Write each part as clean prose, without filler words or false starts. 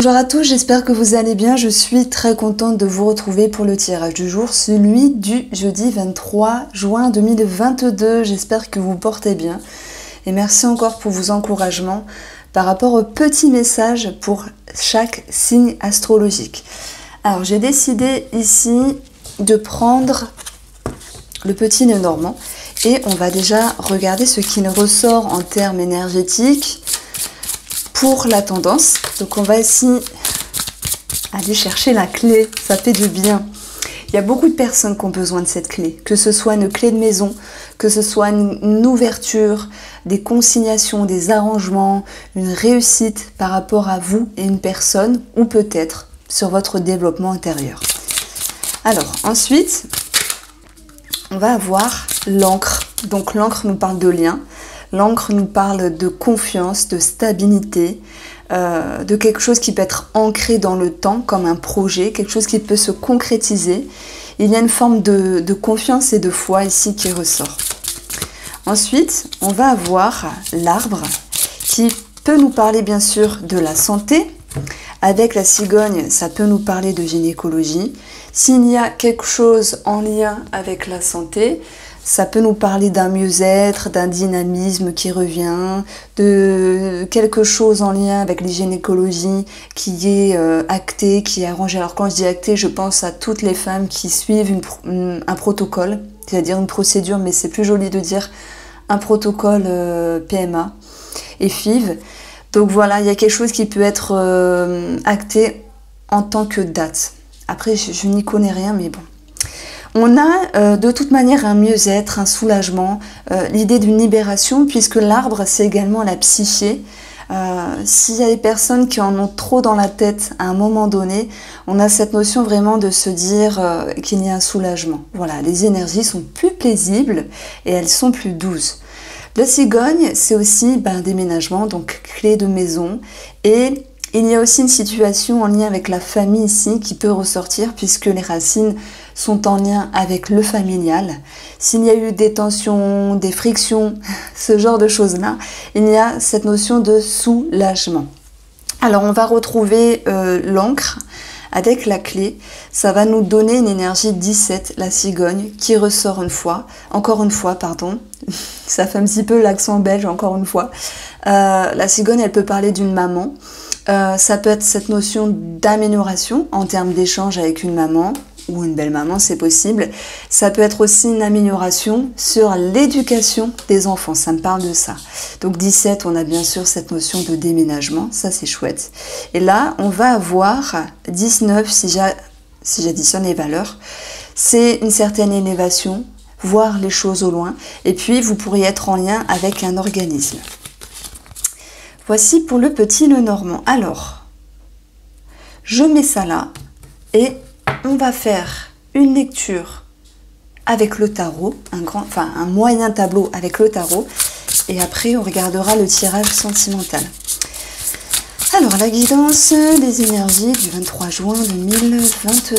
Bonjour à tous, j'espère que vous allez bien. Je suis très contente de vous retrouver pour le tirage du jour, celui du jeudi 23 juin 2022. J'espère que vous portez bien et merci encore pour vos encouragements par rapport aux petits messages pour chaque signe astrologique. Alors j'ai décidé ici de prendre le petit nœud normand et on va déjà regarder ce qu'il ressort en termes énergétiques pour la tendance. Donc on va ici aller chercher la clé, ça fait du bien. Il y a beaucoup de personnes qui ont besoin de cette clé, que ce soit une clé de maison, que ce soit une ouverture, des consignations, des arrangements, une réussite par rapport à vous et une personne, ou peut-être sur votre développement intérieur. Alors ensuite, on va avoir l'encre. Donc l'encre nous parle de lien. L'encre nous parle de confiance, de stabilité, de quelque chose qui peut être ancré dans le temps comme un projet, quelque chose qui peut se concrétiser. Il y a une forme de confiance et de foi ici qui ressort. Ensuite, on va avoir l'arbre qui peut nous parler bien sûr de la santé. Avec la cigogne, ça peut nous parler de gynécologie. S'il y a quelque chose en lien avec la santé, ça peut nous parler d'un mieux-être, d'un dynamisme qui revient, de quelque chose en lien avec les gynécologies qui est acté, qui est arrangé. Alors quand je dis acté, je pense à toutes les femmes qui suivent un protocole, c'est-à-dire une procédure, mais c'est plus joli de dire un protocole PMA et FIV. Donc voilà, il y a quelque chose qui peut être acté en tant que date. Après, je n'y connais rien, mais bon. On a de toute manière un mieux-être, un soulagement, l'idée d'une libération, puisque l'arbre, c'est également la psyché. S'il y a des personnes qui en ont trop dans la tête à un moment donné, on a cette notion vraiment de se dire qu'il y a un soulagement. Voilà, les énergies sont plus paisibles et elles sont plus douces. La cigogne, c'est aussi un déménagement, donc clé de maison. Et il y a aussi une situation en lien avec la famille ici qui peut ressortir puisque les racines sont en lien avec le familial. S'il y a eu des tensions, des frictions, ce genre de choses-là, il y a cette notion de soulagement. Alors on va retrouver l'encre avec la clé. Ça va nous donner une énergie 17, la cigogne, qui ressort encore une fois, pardon. Ça fait un petit peu l'accent belge, encore une fois. La cigogne, elle peut parler d'une maman. Ça peut être cette notion d'amélioration en termes d'échange avec une maman ou une belle maman, c'est possible. Ça peut être aussi une amélioration sur l'éducation des enfants, ça me parle de ça. Donc 17, on a bien sûr cette notion de déménagement, ça c'est chouette. Et là, on va avoir 19, si j'additionne les valeurs, c'est une certaine élévation, voir les choses au loin, et puis vous pourriez être en lien avec un organisme. Voici pour le petit nœud normand. Alors, je mets ça là et on va faire une lecture avec le tarot, un moyen tableau avec le tarot et après on regardera le tirage sentimental. Alors, la guidance des énergies du 23 juin 2022.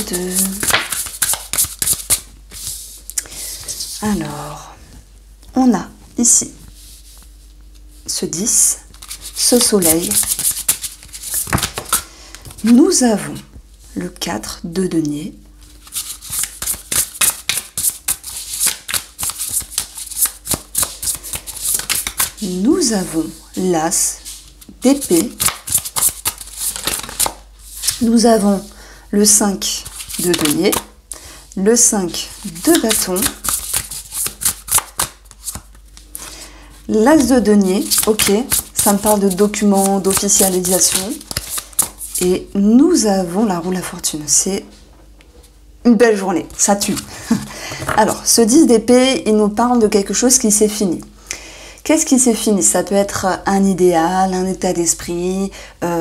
Alors, on a ici ce 10, ce soleil. Nous avons le 4 de denier. Nous avons l'as d'épée. Nous avons le 5 de denier, le 5 de bâton, l'as de denier, ok, ça me parle de documents, d'officialisation. Et nous avons la roue de la fortune. C'est une belle journée, ça tue. Alors, ce 10 d'épée, il nous parle de quelque chose qui s'est fini. Qu'est-ce qui s'est fini? Ça peut être un idéal, un état d'esprit,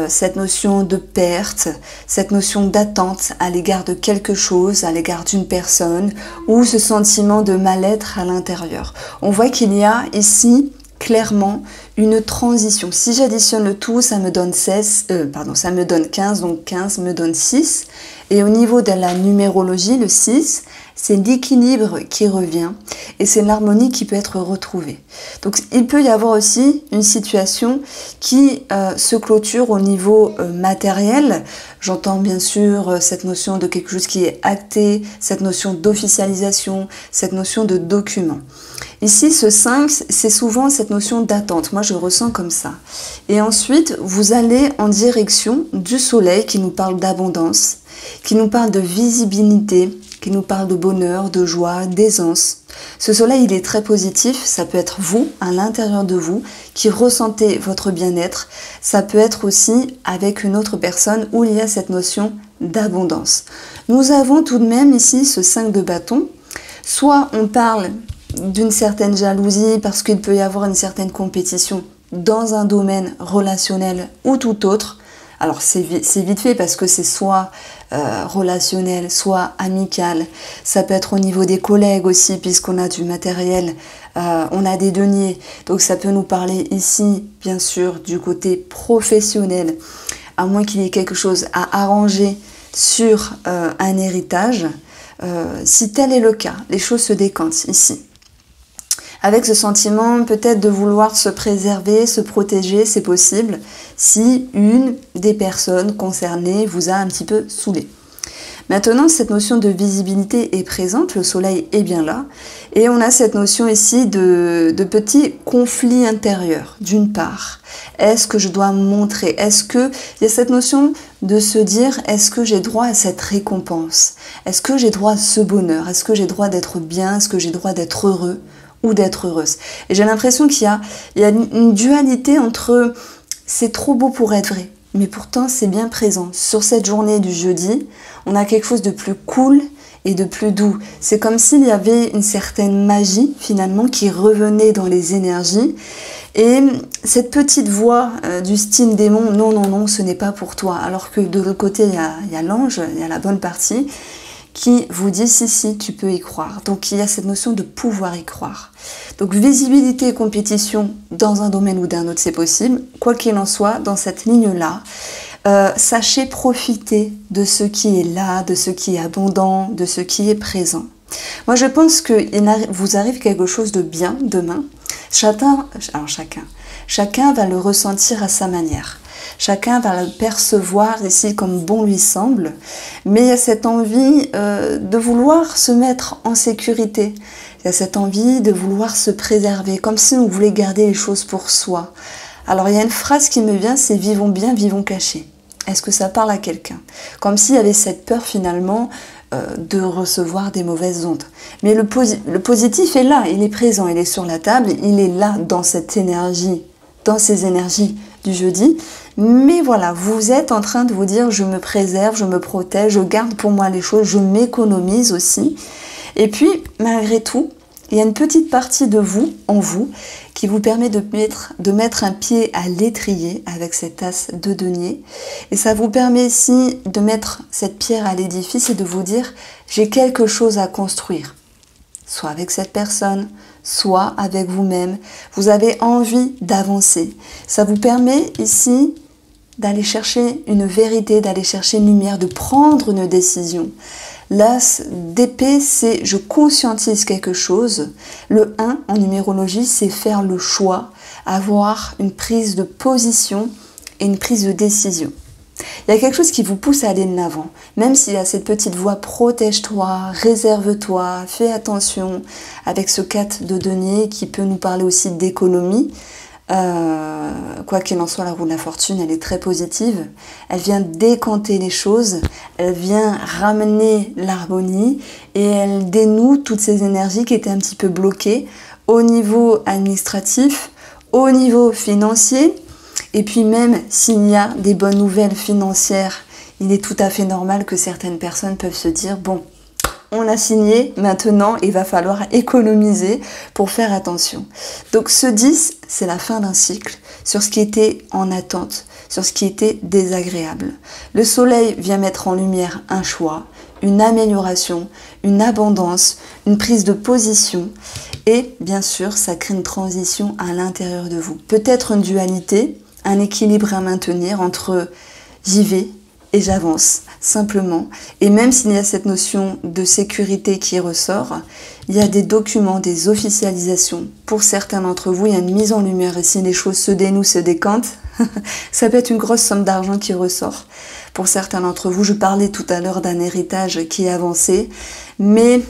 cette notion de perte, cette notion d'attente à l'égard de quelque chose, à l'égard d'une personne, ou ce sentiment de mal-être à l'intérieur. On voit qu'il y a ici clairement une transition. Si j'additionne le tout, ça me donne ça me donne 15, donc 15 me donne 6. Et au niveau de la numérologie, le 6, c'est l'équilibre qui revient et c'est l'harmonie qui peut être retrouvée. Donc il peut y avoir aussi une situation qui se clôture au niveau matériel. J'entends bien sûr cette notion de quelque chose qui est acté, cette notion d'officialisation, cette notion de document. Ici, ce 5, c'est souvent cette notion d'attente. Moi, je ressens comme ça. Et ensuite, vous allez en direction du soleil qui nous parle d'abondance, qui nous parle de visibilité, qui nous parle de bonheur, de joie, d'aisance. Ce soleil, il est très positif. Ça peut être vous, à l'intérieur de vous, qui ressentez votre bien-être. Ça peut être aussi avec une autre personne où il y a cette notion d'abondance. Nous avons tout de même ici ce 5 de bâton. Soit on parle d'une certaine jalousie parce qu'il peut y avoir une certaine compétition dans un domaine relationnel ou tout autre. Alors c'est vite fait parce que c'est soit relationnel, soit amical. Ça peut être au niveau des collègues aussi puisqu'on a du matériel, on a des deniers. Donc ça peut nous parler ici bien sûr du côté professionnel, à moins qu'il y ait quelque chose à arranger sur un héritage. Si tel est le cas, les choses se décantent ici. Avec ce sentiment peut-être de vouloir se préserver, se protéger, c'est possible, si une des personnes concernées vous a un petit peu saoulé. Maintenant, cette notion de visibilité est présente, le soleil est bien là, et on a cette notion ici de petit conflit intérieur, d'une part. Est-ce que je dois me montrer? Est-ce qu'il y a cette notion de se dire, est-ce que j'ai droit à cette récompense? Est-ce que j'ai droit à ce bonheur? Est-ce que j'ai droit d'être bien? Est-ce que j'ai droit d'être heureux ou d'être heureuse? Et j'ai l'impression qu'il y a une dualité entre c'est trop beau pour être vrai, mais pourtant c'est bien présent. Sur cette journée du jeudi, on a quelque chose de plus cool et de plus doux. C'est comme s'il y avait une certaine magie finalement qui revenait dans les énergies. Et cette petite voix du style démon, non, non, non, ce n'est pas pour toi. Alors que de l'autre côté, il y a l'ange, il y a la bonne partie qui vous dit si, si, tu peux y croire. Donc il y a cette notion de pouvoir y croire. Donc visibilité et compétition dans un domaine ou d'un autre, c'est possible. Quoi qu'il en soit, dans cette ligne-là, sachez profiter de ce qui est là, de ce qui est abondant, de ce qui est présent. Moi, je pense qu'il vous arrive quelque chose de bien demain. Chacun va le ressentir à sa manière. Chacun va le percevoir ici comme bon lui semble. Mais il y a cette envie de vouloir se mettre en sécurité. Il y a cette envie de vouloir se préserver, comme si on voulait garder les choses pour soi. Alors, il y a une phrase qui me vient, c'est « vivons bien, vivons cachés ». Est-ce que ça parle à quelqu'un? Comme s'il y avait cette peur finalement de recevoir des mauvaises ondes. Mais le positif est là, il est présent, il est sur la table, il est là dans cette énergie, dans ces énergies du jeudi. Mais voilà, vous êtes en train de vous dire je me préserve, je me protège, je garde pour moi les choses, je m'économise aussi. Et puis, malgré tout, il y a une petite partie de vous, en vous, qui vous permet de mettre un pied à l'étrier avec cette as de denier. Et ça vous permet ici de mettre cette pierre à l'édifice et de vous dire j'ai quelque chose à construire. Soit avec cette personne, soit avec vous-même. Vous avez envie d'avancer. Ça vous permet ici d'aller chercher une vérité, d'aller chercher une lumière, de prendre une décision. L'as d'épée, c'est je conscientise quelque chose. Le 1 en numérologie, c'est faire le choix, avoir une prise de position et une prise de décision. Il y a quelque chose qui vous pousse à aller de l'avant, même s'il y a cette petite voix protège-toi, réserve-toi, fais attention, avec ce 4 de denier qui peut nous parler aussi d'économie. Quoi qu'il en soit, la roue de la fortune, elle est très positive. Elle vient décanter les choses, elle vient ramener l'harmonie et elle dénoue toutes ces énergies qui étaient un petit peu bloquées au niveau administratif, au niveau financier. Et puis même s'il y a des bonnes nouvelles financières, il est tout à fait normal que certaines personnes peuvent se dire bon, on a signé, maintenant il va falloir économiser pour faire attention. Donc ce 10, c'est la fin d'un cycle sur ce qui était en attente, sur ce qui était désagréable. Le soleil vient mettre en lumière un choix, une amélioration, une abondance, une prise de position et bien sûr ça crée une transition à l'intérieur de vous. Peut-être une dualité, un équilibre à maintenir entre j'y vais et j'avance simplement. Et même s'il y a cette notion de sécurité qui ressort, il y a des documents, des officialisations. Pour certains d'entre vous, il y a une mise en lumière. Et si les choses se dénouent, se décantent, ça peut être une grosse somme d'argent qui ressort. Pour certains d'entre vous, je parlais tout à l'heure d'un héritage qui est avancé, mais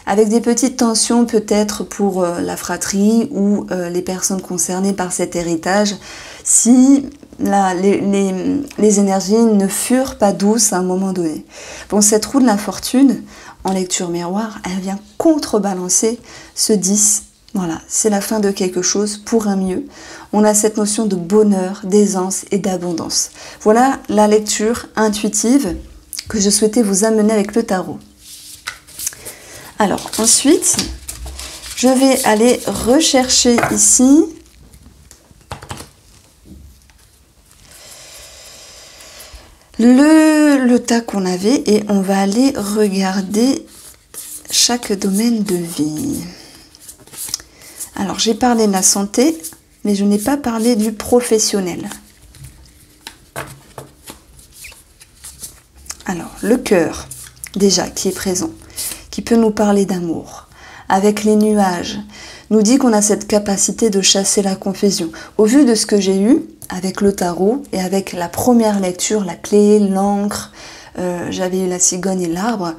avec des petites tensions peut-être pour la fratrie ou les personnes concernées par cet héritage, si les énergies ne furent pas douces à un moment donné. Bon, cette roue de la fortune, en lecture miroir, elle vient contrebalancer ce 10. Voilà, c'est la fin de quelque chose pour un mieux. On a cette notion de bonheur, d'aisance et d'abondance. Voilà la lecture intuitive que je souhaitais vous amener avec le tarot. Alors, ensuite, je vais aller rechercher ici le tas qu'on avait et on va aller regarder chaque domaine de vie. Alors, j'ai parlé de la santé, mais je n'ai pas parlé du professionnel. Alors, le cœur, déjà, qui est présent, qui peut nous parler d'amour, avec les nuages, nous dit qu'on a cette capacité de chasser la confusion. Au vu de ce que j'ai eu avec le tarot et avec la première lecture, la clé, l'encre, j'avais eu la cigogne et l'arbre,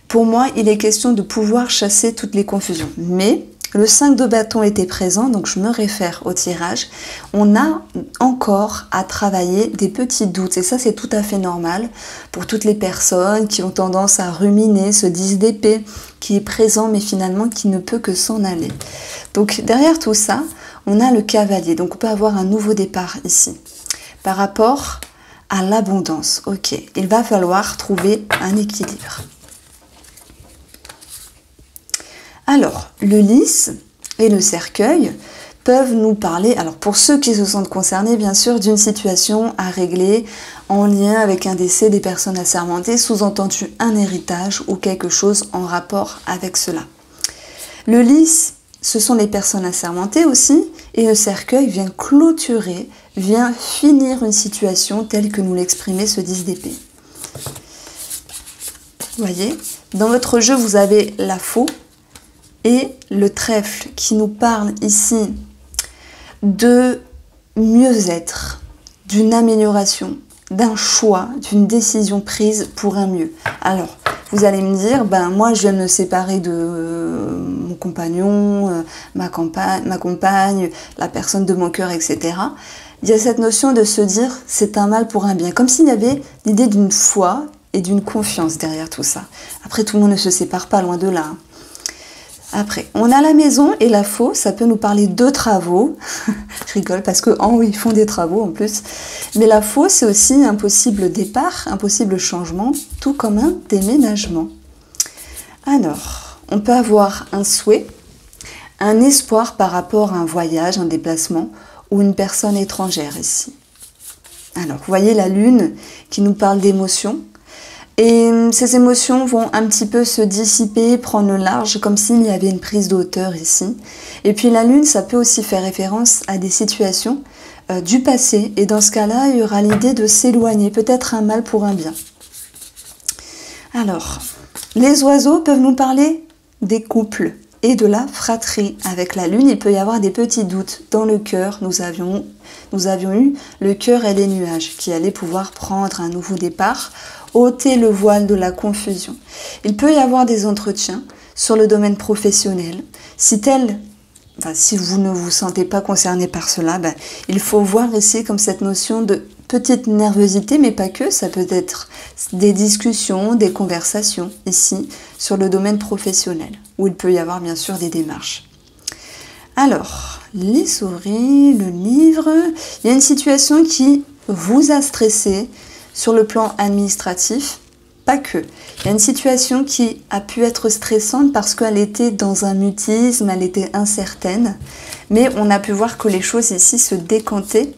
pour moi, il est question de pouvoir chasser toutes les confusions. Mais le 5 de bâton était présent, donc je me réfère au tirage. On a encore à travailler des petits doutes, et ça c'est tout à fait normal pour toutes les personnes qui ont tendance à ruminer ce 10 d'épée qui est présent mais finalement qui ne peut que s'en aller. Donc derrière tout ça, on a le cavalier, donc on peut avoir un nouveau départ ici. Par rapport à l'abondance, ok, il va falloir trouver un équilibre. Alors, le lys et le cercueil peuvent nous parler, alors pour ceux qui se sentent concernés, bien sûr, d'une situation à régler en lien avec un décès des personnes assermentées, sous-entendu un héritage ou quelque chose en rapport avec cela. Le lys, ce sont les personnes assermentées aussi, et le cercueil vient clôturer, vient finir une situation telle que nous l'exprimait ce 10 d'épée. Vous voyez, dans votre jeu, vous avez la faux, et le trèfle qui nous parle ici de mieux-être, d'une amélioration, d'un choix, d'une décision prise pour un mieux. Alors, vous allez me dire, ben moi je viens de me séparer de mon compagnon, ma compagne, la personne de mon cœur, etc. Il y a cette notion de se dire, c'est un mal pour un bien, comme s'il y avait l'idée d'une foi et d'une confiance derrière tout ça. Après, tout le monde ne se sépare pas, loin de là. Après, on a la maison et la faux, ça peut nous parler de travaux. Je rigole parce que ils font des travaux en plus. Mais la faux, c'est aussi un possible départ, un possible changement, tout comme un déménagement. Alors, on peut avoir un souhait, un espoir par rapport à un voyage, un déplacement ou une personne étrangère ici. Alors, vous voyez la lune qui nous parle d'émotions. Et ces émotions vont un petit peu se dissiper, prendre le large, comme s'il y avait une prise de hauteur ici. Et puis la lune, ça peut aussi faire référence à des situations du passé. Et dans ce cas-là, il y aura l'idée de s'éloigner, peut-être un mal pour un bien. Alors, les oiseaux peuvent nous parler des couples et de la fratrie. Avec la lune, il peut y avoir des petits doutes. Dans le cœur, nous avions eu le cœur et les nuages qui allaient pouvoir prendre un nouveau départ, ôter le voile de la confusion. Il peut y avoir des entretiens sur le domaine professionnel. Si vous ne vous sentez pas concerné par cela, il faut voir ici comme cette notion de petite nervosité, mais pas que, ça peut être des discussions, des conversations ici sur le domaine professionnel, où il peut y avoir bien sûr des démarches. Alors, les souris, le livre, il y a une situation qui vous a stressé sur le plan administratif, pas que. Il y a une situation qui a pu être stressante parce qu'elle était dans un mutisme, elle était incertaine, mais on a pu voir que les choses ici se décantaient,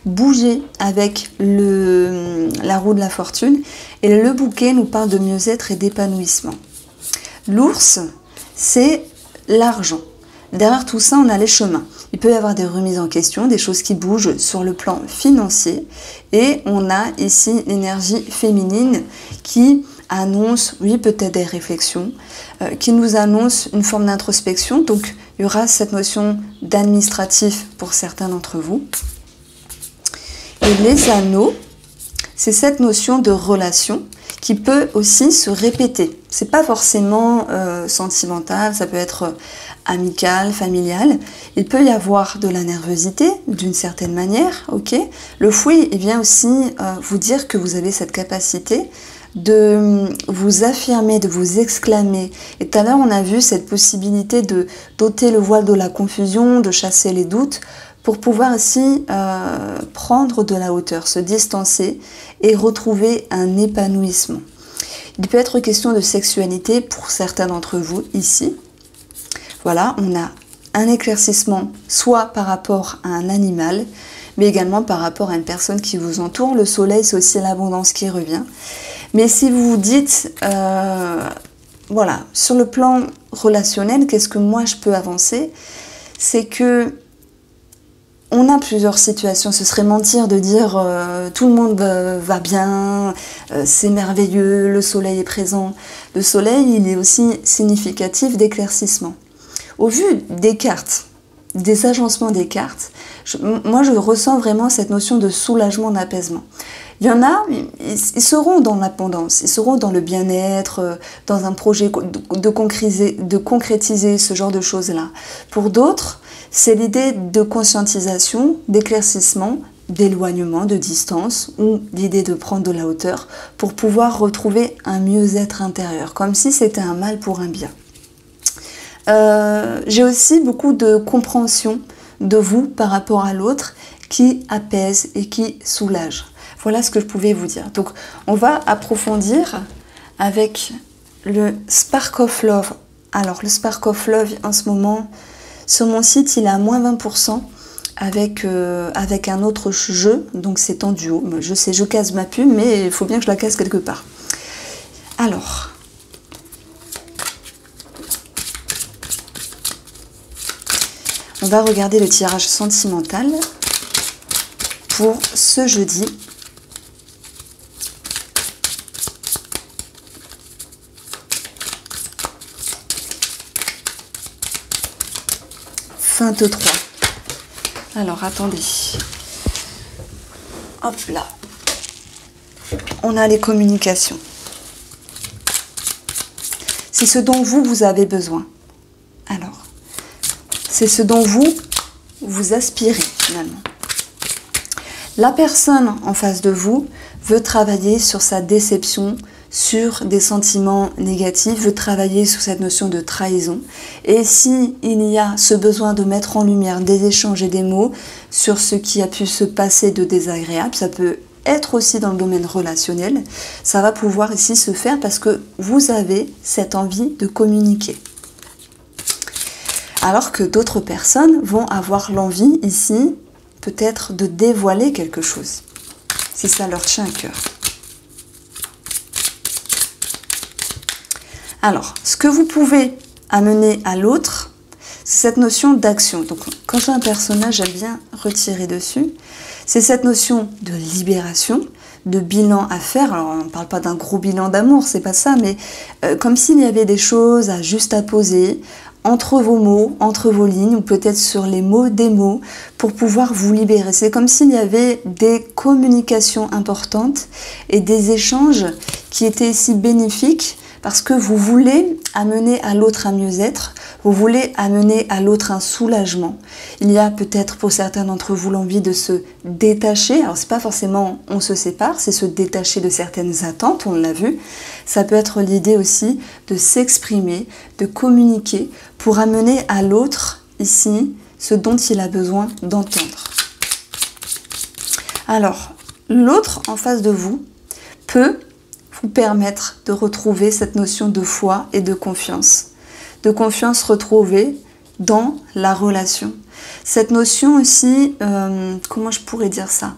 bouger avec la roue de la fortune, et le bouquet nous parle de mieux-être et d'épanouissement. L'ours, c'est l'argent. Derrière tout ça, on a les chemins. Il peut y avoir des remises en question, des choses qui bougent sur le plan financier. Et on a ici l'énergie féminine qui annonce, oui, peut-être des réflexions, qui nous annonce une forme d'introspection. Donc, il y aura cette notion d'administratif pour certains d'entre vous. Et les anneaux, c'est cette notion de relation qui peut aussi se répéter. C'est pas forcément sentimental, ça peut être amical, familial. Il peut y avoir de la nervosité d'une certaine manière, ok. Le fouet, il vient aussi vous dire que vous avez cette capacité de vous affirmer, de vous exclamer. Et tout à l'heure, on a vu cette possibilité de d'ôter le voile de la confusion, de chasser les doutes, pour pouvoir aussi prendre de la hauteur, se distancer et retrouver un épanouissement. Il peut être question de sexualité pour certains d'entre vous ici. Voilà, on a un éclaircissement soit par rapport à un animal, mais également par rapport à une personne qui vous entoure. Le soleil, c'est aussi l'abondance qui revient. Mais si vous vous dites, voilà, sur le plan relationnel, qu'est-ce que moi je peux avancer? C'est que on a plusieurs situations. Ce serait mentir de dire tout le monde va bien, c'est merveilleux, le soleil est présent. Le soleil, il est aussi significatif d'éclaircissement. Au vu des cartes, des agencements des cartes, moi je ressens vraiment cette notion de soulagement, d'apaisement. Il y en a, ils seront dans l'abondance, ils seront dans le bien-être, dans un projet de concrétiser ce genre de choses-là. Pour d'autres, c'est l'idée de conscientisation, d'éclaircissement, d'éloignement, de distance, ou l'idée de prendre de la hauteur pour pouvoir retrouver un mieux-être intérieur, comme si c'était un mal pour un bien. J'ai aussi beaucoup de compréhension de vous par rapport à l'autre qui apaise et qui soulage. Voilà ce que je pouvais vous dire. Donc, on va approfondir avec le Spark of Love. Alors, le Spark of Love, en ce moment, sur mon site, il est à moins 20% avec un autre jeu. Donc, c'est en duo. Je sais, je casse ma pub, mais il faut bien que je la casse quelque part. Alors, on va regarder le tirage sentimental pour ce jeudi. Sainte 3. Alors, attendez. Hop là. On a les communications. C'est ce dont vous avez besoin. Alors, c'est ce dont vous aspirez finalement. La personne en face de vous veut travailler sur sa déception, sur des sentiments négatifs, veut travailler sur cette notion de trahison. Et si il y a ce besoin de mettre en lumière des échanges et des mots sur ce qui a pu se passer de désagréable, ça peut être aussi dans le domaine relationnel, ça va pouvoir ici se faire parce que vous avez cette envie de communiquer. Alors que d'autres personnes vont avoir l'envie ici, peut-être de dévoiler quelque chose, si ça leur tient à cœur. Alors, ce que vous pouvez amener à l'autre, c'est cette notion d'action. Donc, quand j'ai un personnage, j'aime bien retirer dessus. C'est cette notion de libération, de bilan à faire. Alors, on ne parle pas d'un gros bilan d'amour, c'est pas ça, mais comme s'il y avait des choses juste à poser entre vos mots, entre vos lignes, ou peut-être sur les mots des mots, pour pouvoir vous libérer. C'est comme s'il y avait des communications importantes et des échanges qui étaient ici bénéfiques, parce que vous voulez amener à l'autre un mieux-être, vous voulez amener à l'autre un soulagement. Il y a peut-être pour certains d'entre vous l'envie de se détacher. Alors c'est pas forcément on se sépare, c'est se détacher de certaines attentes, on l'a vu. Ça peut être l'idée aussi de s'exprimer, de communiquer pour amener à l'autre ici ce dont il a besoin d'entendre. Alors, l'autre en face de vous peut vous permettre de retrouver cette notion de foi et de confiance retrouvée dans la relation. Cette notion aussi, comment je pourrais dire ça?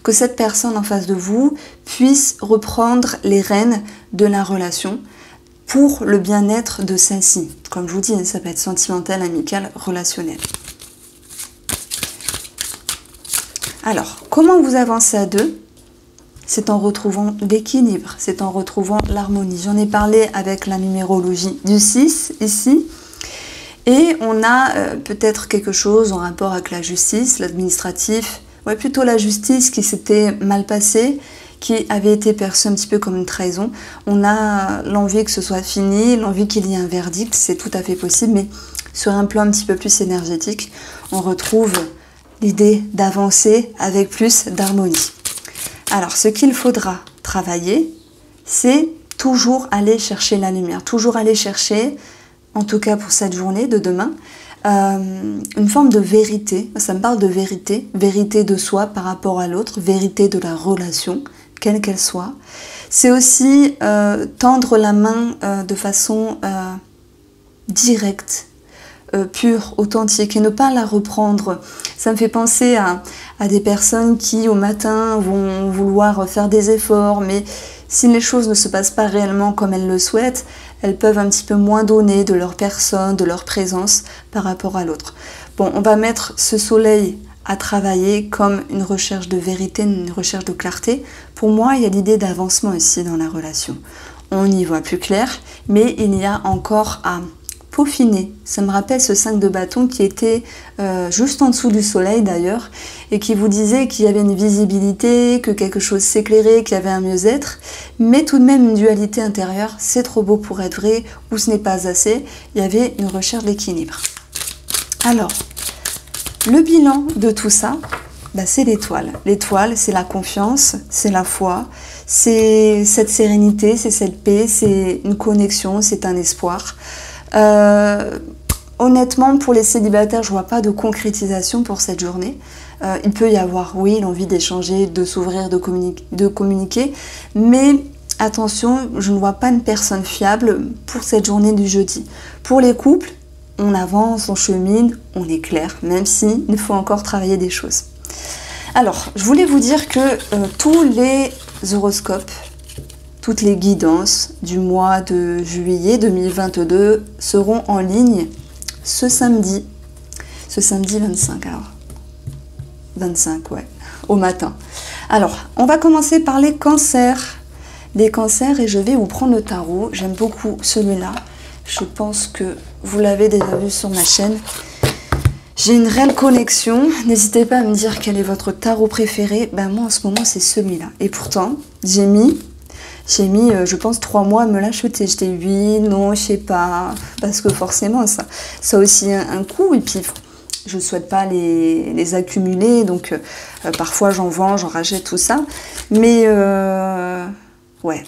Que cette personne en face de vous puisse reprendre les rênes de la relation pour le bien-être de celle-ci. Comme je vous dis, ça peut être sentimental, amical, relationnel. Alors, comment vous avancez à deux? C'est en retrouvant l'équilibre, c'est en retrouvant l'harmonie. J'en ai parlé avec la numérologie du 6 ici. Et on a peut-être quelque chose en rapport avec la justice, l'administratif, ouais, plutôt la justice qui s'était mal passée, qui avait été perçue un petit peu comme une trahison. On a l'envie que ce soit fini, l'envie qu'il y ait un verdict, c'est tout à fait possible, mais sur un plan un petit peu plus énergétique, on retrouve l'idée d'avancer avec plus d'harmonie. Alors, ce qu'il faudra travailler, c'est toujours aller chercher la lumière, toujours aller chercher, en tout cas pour cette journée de demain, une forme de vérité. Ça me parle de vérité, vérité de soi par rapport à l'autre, vérité de la relation, quelle qu'elle soit. C'est aussi tendre la main de façon directe, pure, authentique, et ne pas la reprendre. Ça me fait penser à des personnes qui au matin vont vouloir faire des efforts, mais si les choses ne se passent pas réellement comme elles le souhaitent, elles peuvent un petit peu moins donner de leur personne, de leur présence par rapport à l'autre. Bon, on va mettre ce soleil à travailler comme une recherche de vérité, une recherche de clarté. Pour moi, il y a l'idée d'avancement ici dans la relation. On y voit plus clair, mais il y a encore à peaufiner. Ça me rappelle ce 5 de bâton qui était juste en dessous du soleil d'ailleurs, et qui vous disait qu'il y avait une visibilité, que quelque chose s'éclairait, qu'il y avait un mieux-être, mais tout de même une dualité intérieure, c'est trop beau pour être vrai, ou ce n'est pas assez. Il y avait une recherche d'équilibre. Alors, le bilan de tout ça, bah, c'est l'étoile. L'étoile, c'est la confiance, c'est la foi, c'est cette sérénité, c'est cette paix, c'est une connexion, c'est un espoir. Honnêtement, pour les célibataires, je vois pas de concrétisation pour cette journée. Il peut y avoir, oui, l'envie d'échanger, de s'ouvrir, de communiquer, mais attention, je ne vois pas une personne fiable pour cette journée du jeudi. Pour les couples, on avance, on chemine, on est clair, même si il faut encore travailler des choses. Alors, je voulais vous dire que tous les horoscopes, toutes les guidances du mois de juillet 2022 seront en ligne ce samedi 25, alors 25, ouais, au matin. Alors, on va commencer par les cancers. Les cancers, et je vais vous prendre le tarot. J'aime beaucoup celui-là. Je pense que vous l'avez déjà vu sur ma chaîne. J'ai une réelle connexion. N'hésitez pas à me dire quel est votre tarot préféré. Ben moi, en ce moment, c'est celui-là. Et pourtant, j'ai mis, je pense, 3 mois à me l'acheter. J'étais oui, non, je sais pas. Parce que forcément, ça a aussi un coût. Et puis, je ne souhaite pas les accumuler. Donc, parfois, j'en vends, j'en rachète, tout ça. Mais, ouais,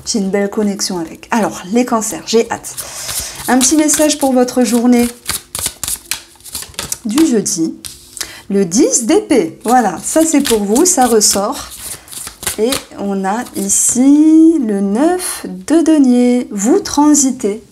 j'ai une belle connexion avec. Alors, les cancers, j'ai hâte. Un petit message pour votre journée du jeudi. Le 10 d'épée. Voilà, ça c'est pour vous, ça ressort. Et on a ici le 9 de denier. Vous transitez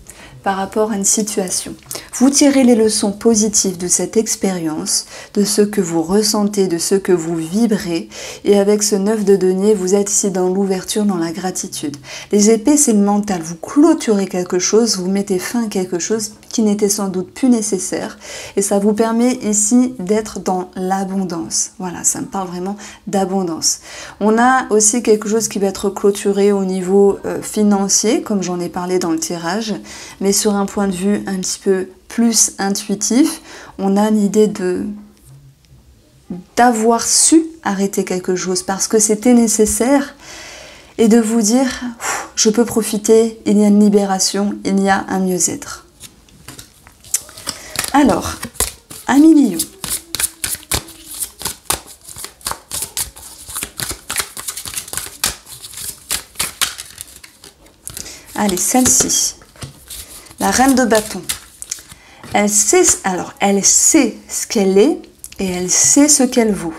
par rapport à une situation. Vous tirez les leçons positives de cette expérience, de ce que vous ressentez, de ce que vous vibrez. Et avec ce 9 de denier, vous êtes ici dans l'ouverture, dans la gratitude. Les épées, c'est le mental. Vous clôturez quelque chose, vous mettez fin à quelque chose qui n'était sans doute plus nécessaire. Et ça vous permet ici d'être dans l'abondance. Voilà, ça me parle vraiment d'abondance. On a aussi quelque chose qui va être clôturé au niveau financier, comme j'en ai parlé dans le tirage, mais sur un point de vue un petit peu plus intuitif, on a l'idée d'avoir su arrêter quelque chose parce que c'était nécessaire et de vous dire je peux profiter, il y a une libération, il y a un mieux-être. Alors, un million. Allez, celle-ci. La reine de bâton. Elle sait ce qu'elle est et elle sait ce qu'elle vaut.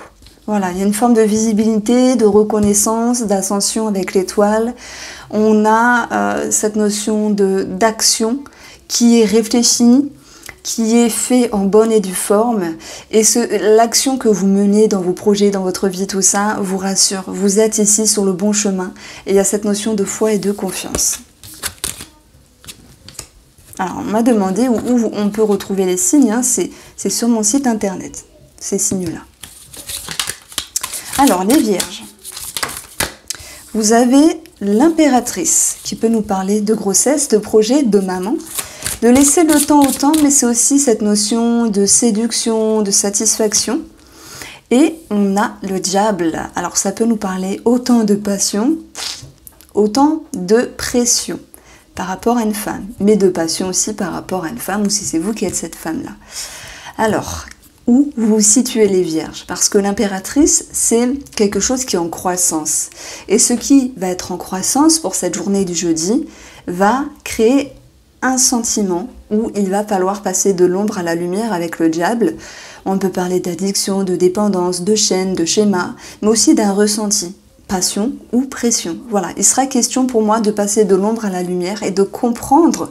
Voilà, il y a une forme de visibilité, de reconnaissance, d'ascension avec l'étoile. On a cette notion d'action qui est réfléchie, qui est fait en bonne et due forme. Et l'action que vous menez dans vos projets, dans votre vie, tout ça, vous rassure. Vous êtes ici sur le bon chemin. Et il y a cette notion de foi et de confiance. Alors, on m'a demandé où on peut retrouver les signes. Hein, c'est sur mon site internet, ces signes-là. Alors, les vierges. Vous avez l'impératrice qui peut nous parler de grossesse, de projet, de maman. De laisser le temps au temps, mais c'est aussi cette notion de séduction, de satisfaction. Et on a le diable. Alors ça peut nous parler autant de passion, autant de pression par rapport à une femme. Mais de passion aussi par rapport à une femme, ou si c'est vous qui êtes cette femme-là. Alors, où vous situez les vierges? Parce que l'impératrice, c'est quelque chose qui est en croissance. Et ce qui va être en croissance pour cette journée du jeudi va créer un sentiment où il va falloir passer de l'ombre à la lumière avec le diable. On peut parler d'addiction, de dépendance, de chaîne, de schéma, mais aussi d'un ressenti, passion ou pression. Voilà, il sera question pour moi de passer de l'ombre à la lumière et de comprendre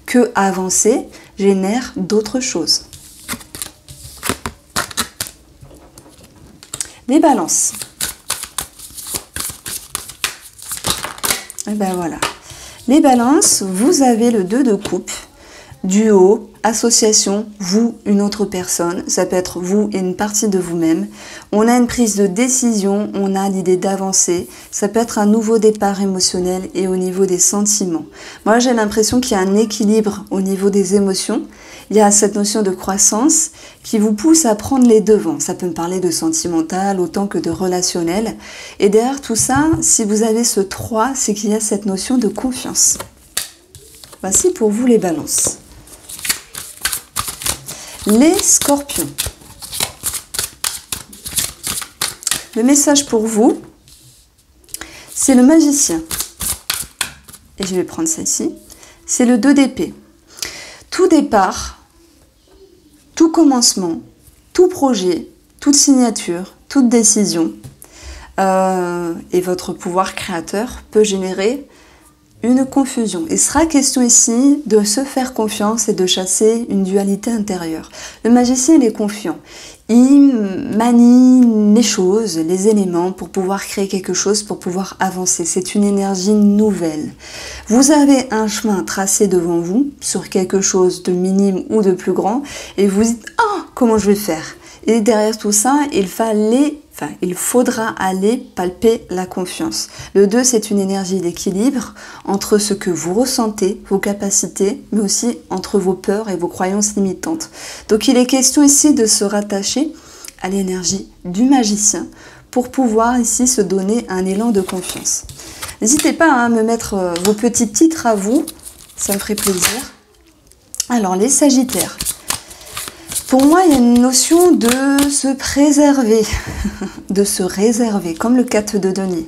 que avancer génère d'autres choses. Les balances. Et ben voilà. Les balances, vous avez le 2 de coupe, duo, association, vous, une autre personne, ça peut être vous et une partie de vous-même. On a une prise de décision, on a l'idée d'avancer, ça peut être un nouveau départ émotionnel et au niveau des sentiments. Moi, j'ai l'impression qu'il y a un équilibre au niveau des émotions. Il y a cette notion de croissance qui vous pousse à prendre les devants. Ça peut me parler de sentimental autant que de relationnel. Et derrière tout ça, si vous avez ce 3, c'est qu'il y a cette notion de confiance. Voici pour vous les balances. Les scorpions. Le message pour vous, c'est le magicien. Et je vais prendre celle-ci. C'est le 2 d'épée. Tout départ, tout commencement, tout projet, toute signature, toute décision et votre pouvoir créateur peut générer une confusion. Il sera question ici de se faire confiance et de chasser une dualité intérieure. Le magicien, il est confiant. Il manie les choses, les éléments pour pouvoir créer quelque chose, pour pouvoir avancer. C'est une énergie nouvelle. Vous avez un chemin tracé devant vous sur quelque chose de minime ou de plus grand et vous dites « Ah, comment je vais faire ?» Et derrière tout ça, il faudra aller palper la confiance. Le 2, c'est une énergie d'équilibre entre ce que vous ressentez, vos capacités, mais aussi entre vos peurs et vos croyances limitantes. Donc il est question ici de se rattacher à l'énergie du magicien pour pouvoir ici se donner un élan de confiance. N'hésitez pas à me mettre vos petits titres à vous, ça me ferait plaisir. Alors les Sagittaires. Pour moi, il y a une notion de se préserver, de se réserver, comme le 4 de denier.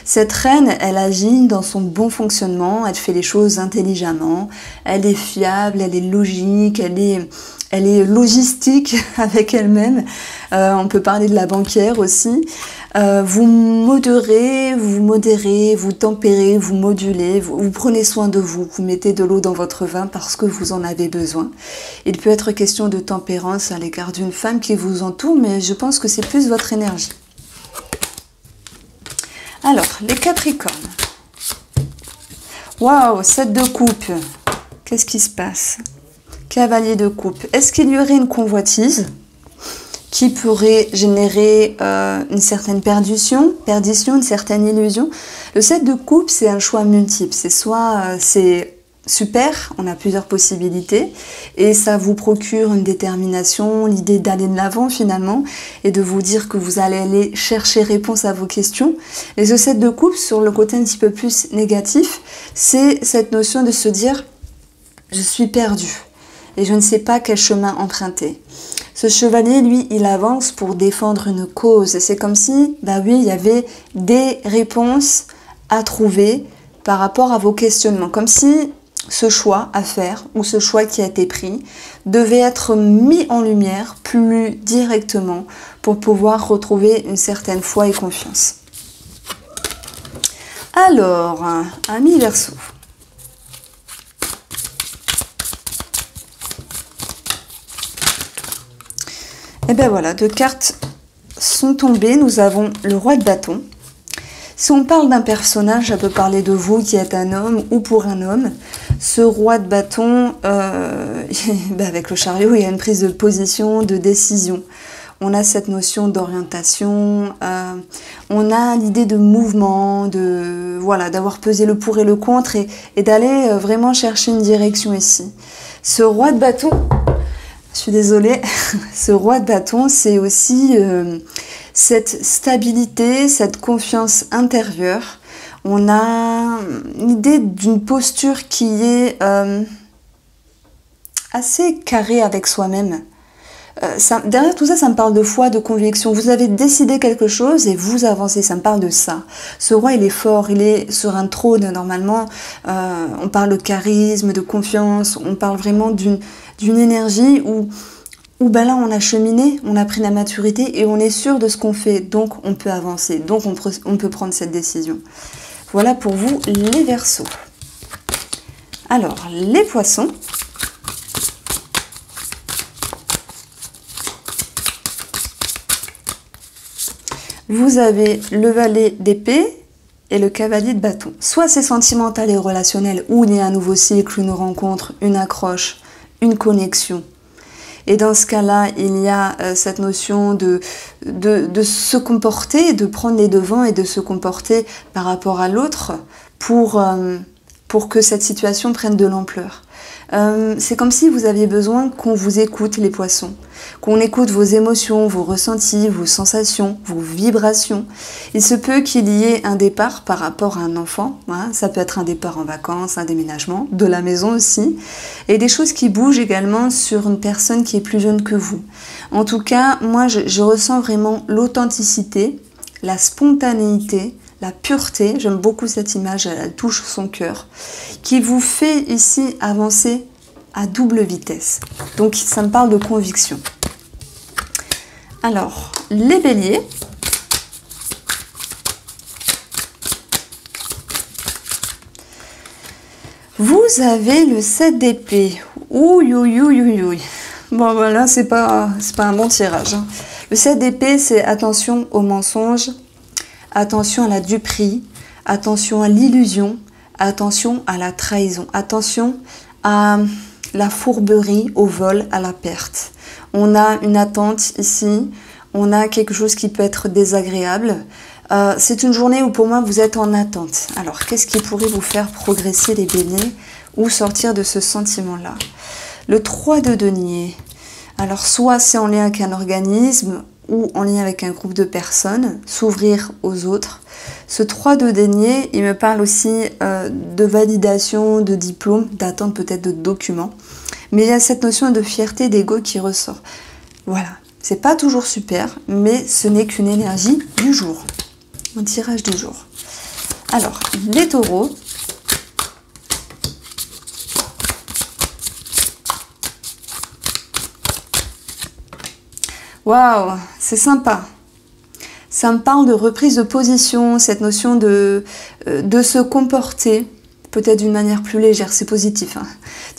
Cette reine, elle agit dans son bon fonctionnement, elle fait les choses intelligemment, elle est fiable, elle est logique, elle est logistique avec elle-même. On peut parler de la banquière aussi. Vous modérez, vous tempérez, vous modulez, vous prenez soin de vous, vous mettez de l'eau dans votre vin parce que vous en avez besoin. Il peut être question de tempérance à l'égard d'une femme qui vous entoure, mais je pense que c'est plus votre énergie. Alors, les Capricornes. Waouh, 7 de coupe. Qu'est-ce qui se passe? Cavalier de coupe. Est-ce qu'il y aurait une convoitise qui pourrait générer une certaine perdition, une certaine illusion? Le 7 de coupe, c'est un choix multiple. C'est soit c'est super, on a plusieurs possibilités, et ça vous procure une détermination, l'idée d'aller de l'avant finalement, et de vous dire que vous allez aller chercher réponse à vos questions. Et ce 7 de coupe, sur le côté un petit peu plus négatif, c'est cette notion de se dire « je suis perdu ». Et je ne sais pas quel chemin emprunter. Ce chevalier, lui, il avance pour défendre une cause. C'est comme si, bah oui, il y avait des réponses à trouver par rapport à vos questionnements. Comme si ce choix à faire, ou ce choix qui a été pris, devait être mis en lumière plus directement pour pouvoir retrouver une certaine foi et confiance. Alors, amis Verseau. Et bien voilà, 2 cartes sont tombées. Nous avons le roi de bâton. Si on parle d'un personnage, ça peut parler de vous qui êtes un homme ou pour un homme. Ce roi de bâton, avec le chariot, il y a une prise de position, de décision. on a cette notion d'orientation, on a l'idée de mouvement, de voilà, d'avoir pesé le pour et le contre et d'aller vraiment chercher une direction ici. Ce roi de bâton, je suis désolée, ce roi de bâton, c'est aussi cette stabilité, cette confiance intérieure. On a l'idée d'une posture qui est assez carrée avec soi-même. Derrière tout ça, ça me parle de foi, de conviction. Vous avez décidé quelque chose et vous avancez, ça me parle de ça. Ce roi, il est fort, il est sur un trône normalement. On parle de charisme, de confiance, on parle vraiment d'une énergie où ben là on a cheminé, on a pris la maturité et on est sûr de ce qu'on fait. Donc on peut avancer, donc on peut prendre cette décision. Voilà pour vous les Verseaux. Alors, les Poissons. Vous avez le valet d'épée et le cavalier de bâton. Soit c'est sentimental et relationnel, où il y a un nouveau cycle, une rencontre, une accroche, une connexion. Et dans ce cas-là, il y a cette notion de se comporter, de prendre les devants et de se comporter par rapport à l'autre pour que cette situation prenne de l'ampleur. C'est comme si vous aviez besoin qu'on vous écoute, les Poissons, qu'on écoute vos émotions, vos ressentis, vos sensations, vos vibrations. Il se peut qu'il y ait un départ par rapport à un enfant, hein, ça peut être un départ en vacances, un déménagement, de la maison aussi, et des choses qui bougent également sur une personne qui est plus jeune que vous. En tout cas, moi je ressens vraiment l'authenticité, la spontanéité, la pureté, j'aime beaucoup cette image, elle touche son cœur, qui vous fait ici avancer à double vitesse. Donc ça me parle de conviction. Alors, les Béliers. Vous avez le 7 d'épée. Ouh, ouh, ouh, ouh, ouh. Bon, voilà, c'est pas un bon tirage. Hein. Le 7 d'épée, c'est attention aux mensonges, attention à la duperie, attention à l'illusion, attention à la trahison, attention à la fourberie, au vol, à la perte. On a une attente ici, on a quelque chose qui peut être désagréable. C'est une journée où pour moi vous êtes en attente. Alors qu'est-ce qui pourrait vous faire progresser les Béliers ou sortir de ce sentiment-là? Le 3 de denier. Alors soit c'est en lien avec un organisme ou en lien avec un groupe de personnes, s'ouvrir aux autres. Ce 3 de denier, il me parle aussi de validation, de diplôme, d'attente peut-être de documents. Mais il y a cette notion de fierté, d'ego qui ressort. Voilà, c'est pas toujours super, mais ce n'est qu'une énergie du jour. Mon tirage du jour. Alors, les taureaux. Waouh, c'est sympa. Ça me parle de reprise de position, cette notion de se comporter, peut-être d'une manière plus légère, c'est positif, hein,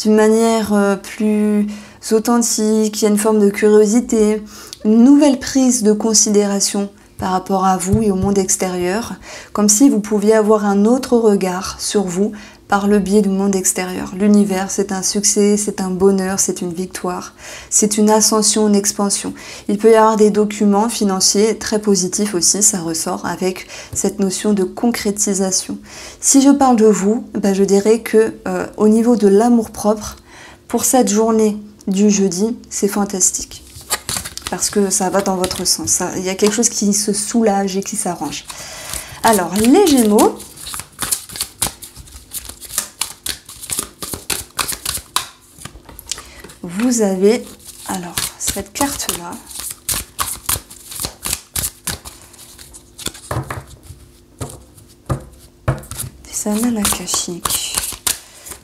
d'une manière plus authentique, il y a une forme de curiosité, une nouvelle prise de considération par rapport à vous et au monde extérieur, comme si vous pouviez avoir un autre regard sur vous par le biais du monde extérieur. L'univers, c'est un succès, c'est un bonheur, c'est une victoire, c'est une ascension, une expansion. Il peut y avoir des documents financiers très positifs aussi, ça ressort avec cette notion de concrétisation. Si je parle de vous, ben je dirais que au niveau de l'amour-propre, pour cette journée du jeudi, c'est fantastique. Parce que ça va dans votre sens. Il y a quelque chose qui se soulage et qui s'arrange. Alors, les Gémeaux. Vous avez, alors, cette carte-là. Des annales akashiques.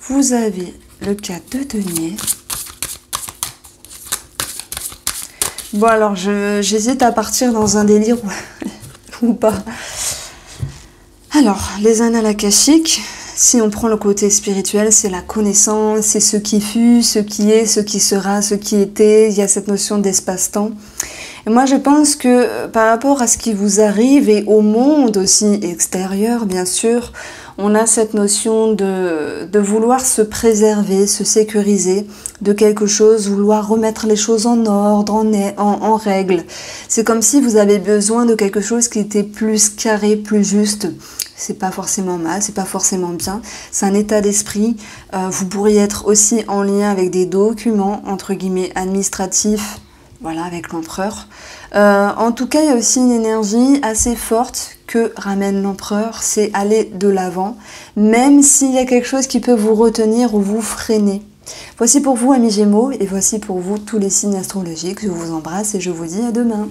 Vous avez le 4 de denier. Bon, alors, j'hésite à partir dans un délire ou pas. Alors, les annales akashiques, si on prend le côté spirituel, c'est la connaissance, c'est ce qui fut, ce qui est, ce qui sera, ce qui était. Il y a cette notion d'espace-temps. Et moi, je pense que par rapport à ce qui vous arrive et au monde aussi extérieur, bien sûr, On a cette notion de vouloir se préserver, se sécuriser de quelque chose, vouloir remettre les choses en ordre, en règle. C'est comme si vous avez besoin de quelque chose qui était plus carré, plus juste. C'est pas forcément mal, c'est pas forcément bien. C'est un état d'esprit. Vous pourriez être aussi en lien avec des documents, entre guillemets, administratifs, voilà, avec l'empereur. En tout cas, il y a aussi une énergie assez forte que ramène l'empereur, c'est aller de l'avant, même s'il y a quelque chose qui peut vous retenir ou vous freiner. Voici pour vous, amis Gémeaux, et voici pour vous tous les signes astrologiques. Je vous embrasse et je vous dis à demain.